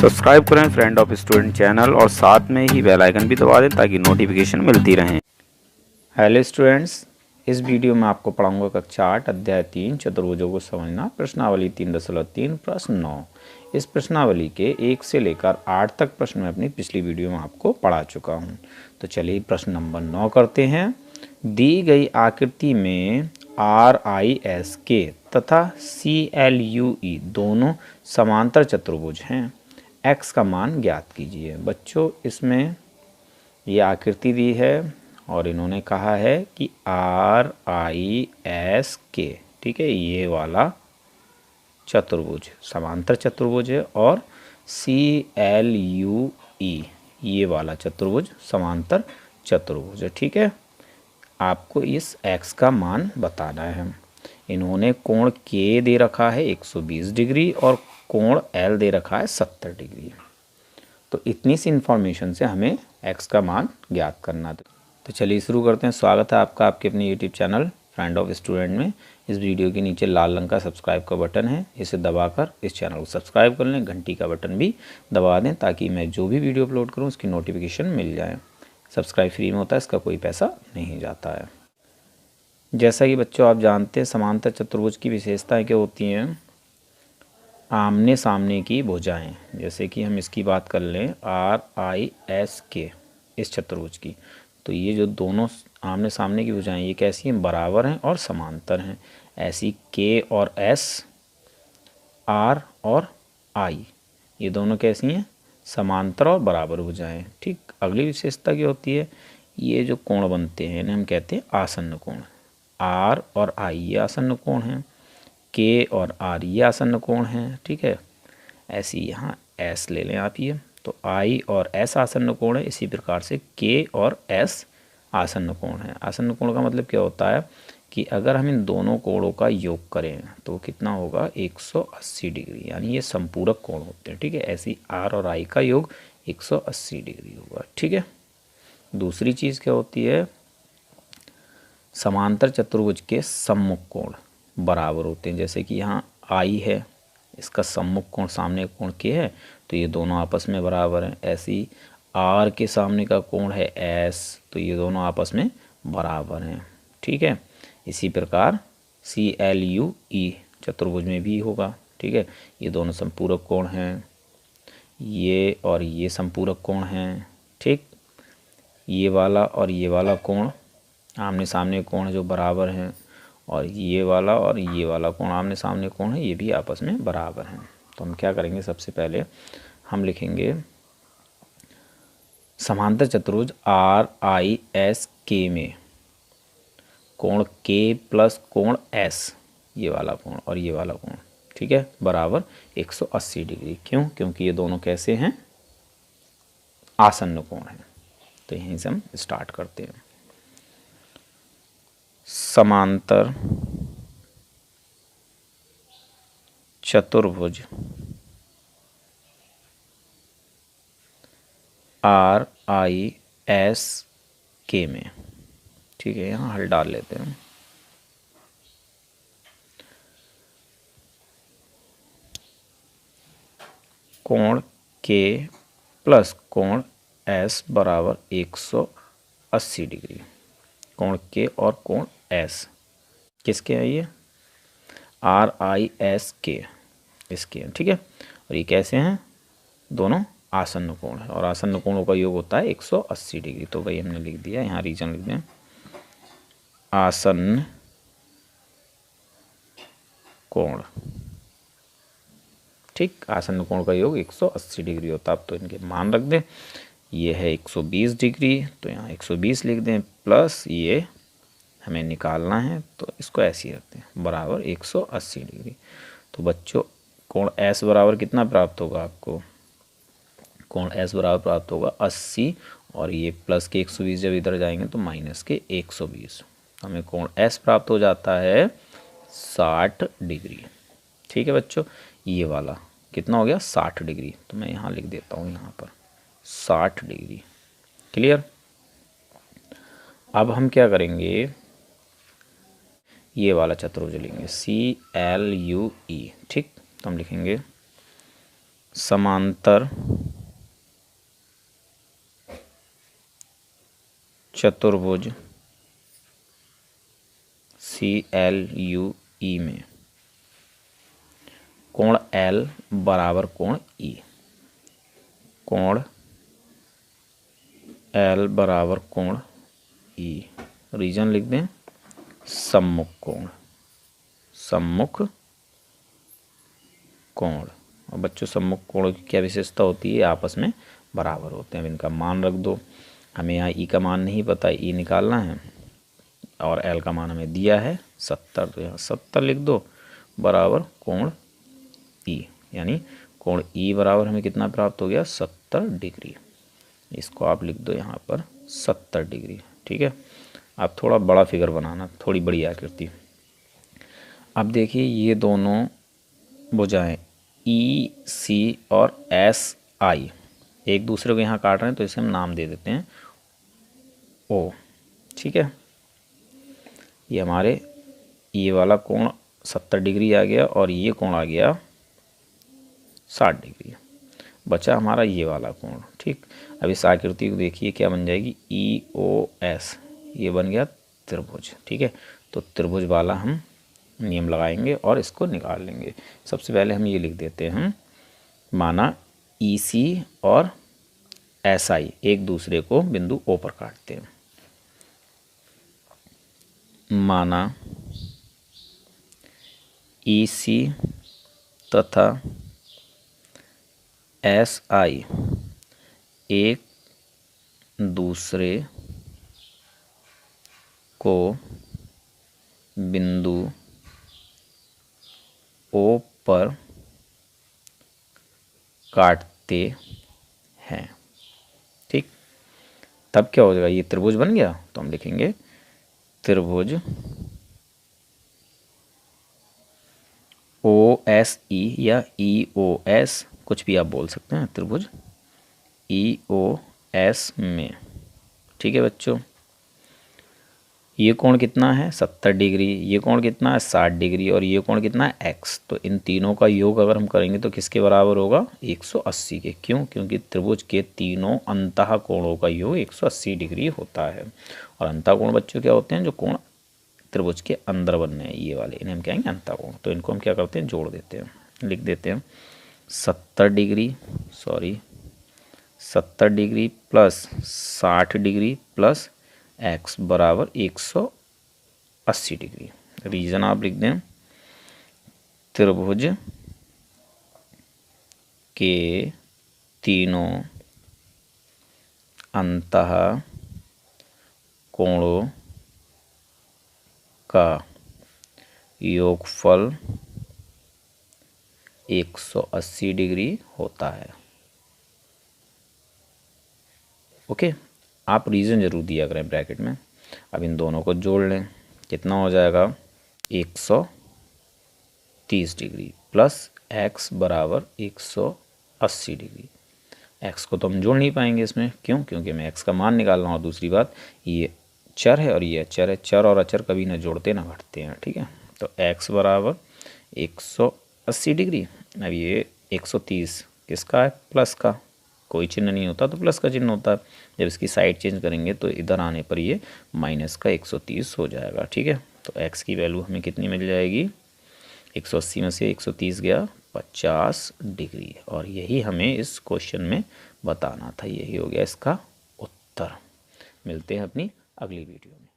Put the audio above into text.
Subscribe करें friend of student channel और साथ में ही बेल आइकन भी दबा दें ताकि नोटिफिकेशन मिलती रहें। हेलो स्टूडेंट्स, इस वीडियो में आपको पढ़ाऊंगा कक्षा 8 अध्याय 3 चतुर्भुजों को समझना, प्रश्नावली 3.3 प्रश्न 9। इस प्रश्नावली के 1 से लेकर 8 तक प्रश्न मैं अपनी पिछली वीडियो में आपको पढ़ा चुका हूँ। तो चलिए प्रश्न नंबर 9 करते हैं। दी गई आकृति में RISK तथा CLUE दोनों समांतर चतुर्भुज हैं। x का मान ज्ञात कीजिए। बच्चों, इसमें ये आकृति दी है और इन्होंने कहा है कि RISK, ठीक है, ये वाला चतुर्भुज समांतर चतुर्भुज है और CLUE ये वाला चतुर्भुज समांतर चतुर्भुज है। ठीक है, आपको इस x का मान बताना है। इन्होंने कोण K दे रखा है 120 डिग्री और कोण L दे रखा है 70 डिग्री। तो इतनी सी इन्फॉर्मेशन से हमें x का मान ज्ञात करना। तो चलिए शुरू करते हैं। स्वागत है आपका आपके अपने YouTube channel friend of student में। इस वीडियो के नीचे लाल रंग का सब्सक्राइब का बटन है, इसे दबाकर इस चैनल को सब्सक्राइब कर लें। घंटी का बटन भी दबा दें ताकि मैं जो भी वीडियो अपलोड करूँ उसकी नोटिफिकेशन मिल जाए। सब्सक्राइब फ्री में होता है, इसका कोई पैसा नहीं जाता है। जैसा कि बच्चों आप जानते हैं, समांतर चतुर्भुज की विशेषताएं क्या होती हैं? आमने सामने की भुजाएं। जैसे कि हम इसकी बात कर लें RISK, इस चतुर्भुज की, तो ये जो दोनों आमने सामने की भुजाएं ये कैसी हैं? बराबर हैं और समांतर हैं। ऐसी K और S, R और I ये दोनों कैसी हैं? समांतर और बराबर भुजाएं। ठीक, अगली विशेषता क्या होती है? ये जो कोण बनते हैं इन्हें हम कहते हैं आसन्न कोण। R और I ये आसन्न कोण हैं, K और R ये आसन्न कोण हैं। ठीक है, ऐसी यहाँ S ले लें आप, ये तो I और S आसन्न कोण है। इसी प्रकार से K और S आसन्न कोण है। आसन्न कोण का मतलब क्या होता है कि अगर हम इन दोनों कोणों का योग करें तो कितना होगा? 180 डिग्री, यानी ये संपूरक कोण होते हैं। ठीक है, ऐसी R और I का योग 180 डिग्री होगा। ठीक है, दूसरी चीज़ क्या होती है? समांतर चतुर्भुज के सम्मुख कोण बराबर होते हैं। जैसे कि यहाँ I है, इसका सम्मुख कोण सामने कोण K है, तो ये दोनों आपस में बराबर हैं। ऐसी R के सामने का कोण है S, तो ये दोनों आपस में बराबर हैं। ठीक है, इसी प्रकार CLUE चतुर्भुज में भी होगा। ठीक है, ये दोनों संपूरक कोण हैं, ये और ये संपूरक कोण हैं। ठीक, ये वाला और ये वाला कोण आमने सामने कोण जो बराबर हैं, और ये वाला और ये वाला कोण आमने सामने कोण है, ये भी आपस में बराबर हैं। तो हम क्या करेंगे? सबसे पहले हम लिखेंगे समांतर चतुर्भुज RISK में कोण K प्लस कोण S, ये वाला कोण और ये वाला कोण, ठीक है, बराबर 180 डिग्री। क्यों? क्योंकि ये दोनों कैसे हैं? आसन्न कोण हैं। तो यहीं से हम स्टार्ट करते हैं। समांतर चतुर्भुज RISK में, ठीक है, यहाँ हल डाल लेते हैं। कोण K प्लस कोण S बराबर 180 डिग्री। कोण K और कोण S किसके हैं? ये RISK इसके हैं। ठीक है, और ये कैसे हैं? दोनों आसन्न कोण है और आसन्न कोणों का योग होता है 180 डिग्री। तो भाई हमने लिख दिया, यहाँ रीजन लिख दें, आसन्न कोण। ठीक, आसन्न कोण का योग 180 डिग्री होता है। अब तो इनके मान रख दें, ये है 120 डिग्री, तो यहाँ 120 लिख दें, प्लस ये हमें निकालना है तो इसको ऐसे ही रखते हैं, बराबर 180 डिग्री। तो बच्चों कोण S बराबर कितना प्राप्त होगा आपको? कोण S बराबर प्राप्त होगा 80, और ये प्लस के 120 जब इधर जाएंगे तो माइनस के 120। हमें कोण S प्राप्त हो जाता है 60 डिग्री। ठीक है बच्चों, ये वाला कितना हो गया? 60 डिग्री। तो मैं यहाँ लिख देता हूँ, यहाँ पर 60 डिग्री। क्लियर? अब हम क्या करेंगे? ये वाला चतुर्भुज लेंगे CLUE। ठीक, तो हम लिखेंगे समांतर चतुर्भुज CLUE में कोण L बराबर कोण E, कोण L बराबर कोण E, रीजन लिख दें सम्मुख कोण, सम्मुख कोण। और बच्चों सम्मुख कोण की क्या विशेषता होती है, आपस में बराबर होते हैं। अब इनका मान रख दो, हमें यहाँ ई का मान नहीं पता, ई निकालना है और एल का मान हमें दिया है 70, तो यहाँ 70 लिख दो बराबर कोण ई, यानी कोण ई बराबर हमें कितना प्राप्त हो गया 70 डिग्री। इसको आप लिख दो यहाँ पर 70 डिग्री, ठीक है। आप थोड़ा बड़ा फिगर बनाना, थोड़ी बड़ी आकृति। अब देखिए ये दोनों भुजाएं EC और SI एक दूसरे को यहाँ काट रहे हैं, तो इसे हम नाम दे देते हैं O, ठीक है। ये हमारे ये वाला कोण 70 डिग्री आ गया और ये कोण आ गया 60 डिग्री, बचा हमारा ये वाला कोण, ठीक। अब इस आकृति को देखिए क्या बन जाएगी, EOS, ये बन गया त्रिभुज, ठीक है। तो त्रिभुज वाला हम नियम लगाएंगे और इसको निकाल लेंगे। सबसे पहले हम ये लिख देते हैं, माना EC और SI एक दूसरे को बिंदु O पर काटते हैं, माना EC तथा SI एक दूसरे को बिंदु O पर काटते हैं, ठीक। तब क्या हो जाएगा, ये त्रिभुज बन गया। तो हम लिखेंगे त्रिभुज OSE या EOS, कुछ भी आप बोल सकते हैं, त्रिभुज EOS में, ठीक है बच्चों। ये कोण कितना है 70 डिग्री, ये कोण कितना है 60 डिग्री और ये कोण कितना है x। तो इन तीनों का योग अगर हम करेंगे तो किसके बराबर होगा, 180 के। क्यों, क्योंकि त्रिभुज के तीनों अंतः कोणों का योग 180 डिग्री होता है। और अंतः कोण बच्चों क्या होते हैं, जो कोण त्रिभुज के अंदर बनने हैं, ये वाले, इन्हें हम कहेंगे अंतः कोण। तो इनको हम क्या करते हैं, जोड़ देते हैं, लिख देते हैं 70 degree plus 60 degree plus x बराबर 180 डिग्री। रीजन आप लिख दें, त्रिभुज के तीनों अंतः कोणों का योगफल 180 डिग्री होता है। ओके, आप रीज़न जरूर दिया करें ब्रैकेट में। अब इन दोनों को जोड़ लें, कितना हो जाएगा 130 डिग्री प्लस x बराबर 180 डिग्री। x को तो हम जोड़ नहीं पाएंगे इसमें, क्यों, क्योंकि मैं x का मान निकाल रहा हूँ। दूसरी बात, ये चर है और ये अचर है, चर और अचर कभी ना जोड़ते ना घटते हैं, ठीक है। तो x बराबर 180 डिग्री। अब ये 130 किसका है, प्लस का, कोई चिन्ह नहीं होता तो प्लस का चिन्ह होता है। जब इसकी साइड चेंज करेंगे तो इधर आने पर ये माइनस का 130 हो जाएगा, ठीक है। तो x की वैल्यू हमें कितनी मिल जाएगी, 180 में से 130 गया 50 डिग्री। और यही हमें इस क्वेश्चन में बताना था, यही हो गया इसका उत्तर। मिलते हैं अपनी अगली वीडियो में।